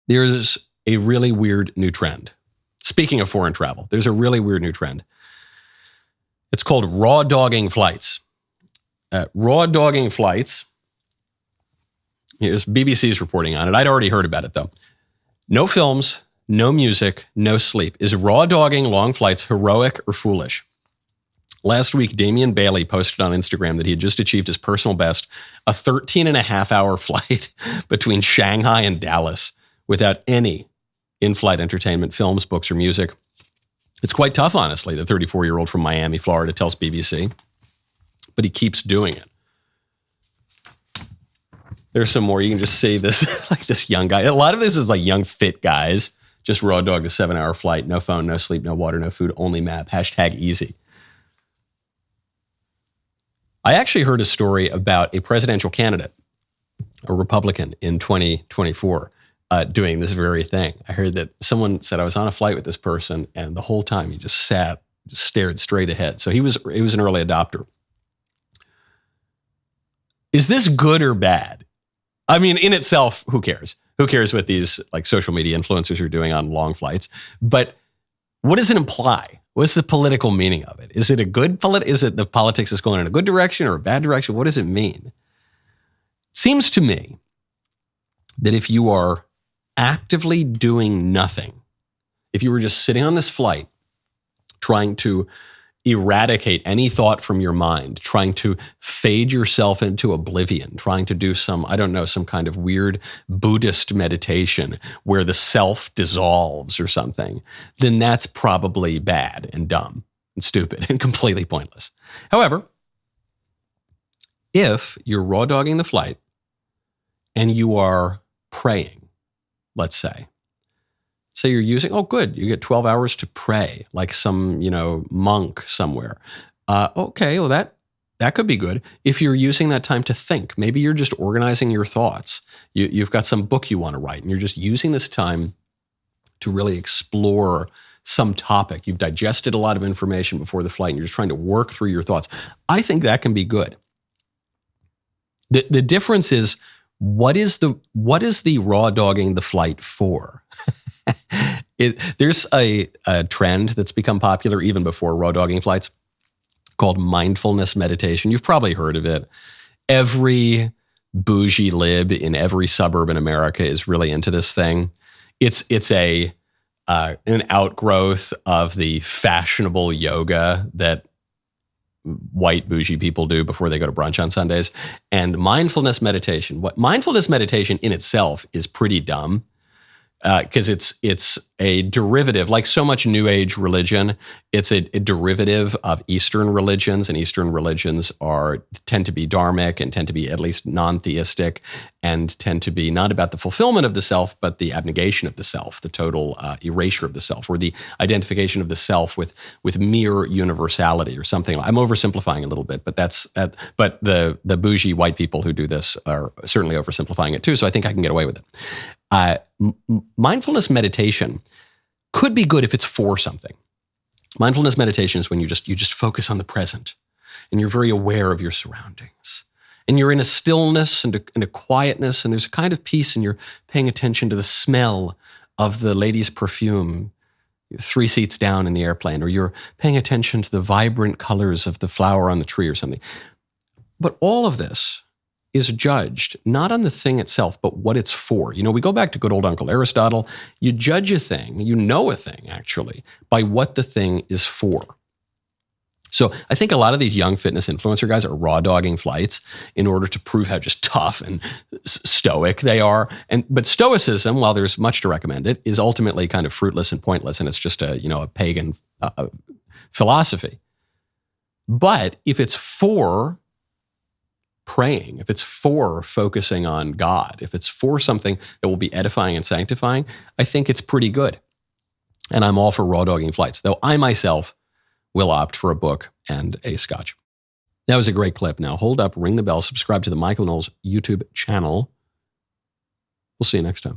There's a really weird new trend. Speaking of foreign travel, there's a really weird new trend. It's called raw dogging flights. Raw dogging flights. Here's BBC's reporting on it. I'd already heard about it, though. No films, no music, no sleep. Is raw dogging long flights heroic or foolish? Last week, Damian Bailey posted on Instagram that he had just achieved his personal best, a 13-and-a-half-hour flight between Shanghai and Dallas without any in-flight entertainment, films, books, or music. It's quite tough, honestly, the 34-year-old from Miami, Florida, tells BBC. But he keeps doing it. There's some more. You can just see this, like this young guy. A lot of this is like young, fit guys. Just raw dog a 7-hour flight. No phone, no sleep, no water, no food, only map. #easy. I actually heard a story about a presidential candidate, a Republican in 2024, doing this very thing. I heard that someone said I was on a flight with this person, and the whole time he just stared straight ahead. So he was an early adopter. Is this good or bad? I mean, in itself, who cares? Who cares what these like social media influencers are doing on long flights? But what does it imply? What's the political meaning of it? Is it a good is it the politics is going in a good direction or a bad direction? What does it mean? It seems to me that if you are actively doing nothing, if you were just sitting on this flight trying to eradicate any thought from your mind, trying to fade yourself into oblivion, trying to do some kind of weird Buddhist meditation where the self dissolves or something, then that's probably bad and dumb and stupid and completely pointless. However, if you're raw dogging the flight and you are praying, let's say you're using, you get 12 hours to pray, like some, monk somewhere. Okay, well, that could be good. If you're using that time to think, maybe you're just organizing your thoughts. You've got some book you want to write, and you're just using this time to really explore some topic. You've digested a lot of information before the flight, and you're just trying to work through your thoughts. I think that can be good. The difference is, what is the raw dogging the flight for? There's a trend that's become popular even before raw dogging flights called mindfulness meditation. You've probably heard of it. Every bougie lib in every suburb in America is really into this thing. It's an outgrowth of the fashionable yoga that white bougie people do before they go to brunch on Sundays. And mindfulness meditation. Mindfulness meditation in itself is pretty dumb. Because it's a derivative, like so much New Age religion, it's a derivative of Eastern religions, and Eastern religions tend to be dharmic and tend to be at least non-theistic and tend to be not about the fulfillment of the self, but the abnegation of the self, the total erasure of the self, or the identification of the self with mere universality or something. I'm oversimplifying a little bit, but but the bougie white people who do this are certainly oversimplifying it too, so I think I can get away with it. Mindfulness meditation could be good if it's for something. Mindfulness meditation is when you just focus on the present, and you're very aware of your surroundings, and you're in a stillness and a quietness, and there's a kind of peace, and you're paying attention to the smell of the lady's perfume 3 seats down in the airplane, or you're paying attention to the vibrant colors of the flower on the tree or something. But all of this is judged not on the thing itself, but what it's for. We go back to good old Uncle Aristotle. You judge a thing, a thing actually, by what the thing is for. So I think a lot of these young fitness influencer guys are raw dogging flights in order to prove how just tough and stoic they are. But stoicism, while there's much to recommend it, is ultimately kind of fruitless and pointless, and it's just a pagan philosophy. But if it's for praying, if it's for focusing on God, if it's for something that will be edifying and sanctifying, I think it's pretty good. And I'm all for raw dogging flights, though I myself will opt for a book and a scotch. That was a great clip. Now hold up, ring the bell, subscribe to the Michael Knowles YouTube channel. We'll see you next time.